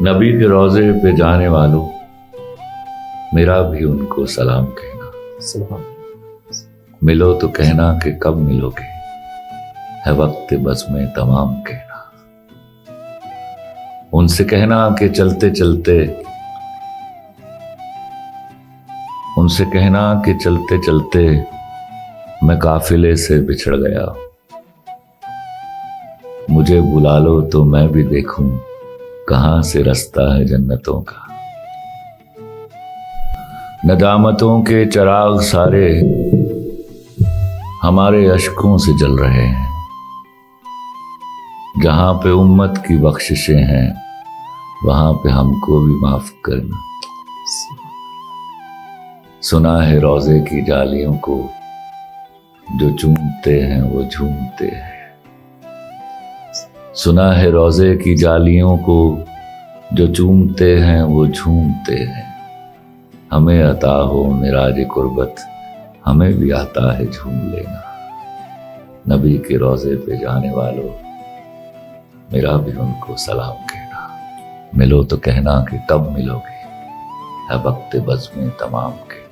نبی کے روضے پہ جانے والوں، میرا بھی ان کو سلام کہنا۔ سبحان ملو تو کہنا کہ کب ملو گے، ہے وقت بس میں تمام کہنا۔ ان سے کہنا کہ چلتے چلتے، ان سے کہنا کہ چلتے چلتے میں قافلے سے بچھڑ گیا، مجھے بلا لو تو میں بھی دیکھوں کہاں سے رستہ ہے جنتوں کا۔ ندامتوں کے چراغ سارے ہمارے اشکوں سے جل رہے ہیں، جہاں پہ امت کی بخششیں ہیں وہاں پہ ہم کو بھی معاف کرنا۔ سنا ہے روضے کی جالیوں کو جو چومتے ہیں وہ جھومتے ہیں، سنا ہے روضے کی جالیوں کو جو چومتے ہیں وہ جھومتے ہیں۔ ہمیں عطا ہو معراج قربت، ہمیں بھی آتا ہے جھوم لینا۔ نبی کے روضے پہ جانے والوں، میرا بھی ان کو سلام کہنا۔ ملو تو کہنا کہ کب ملو گے، ہے وقت بزم تمام کے۔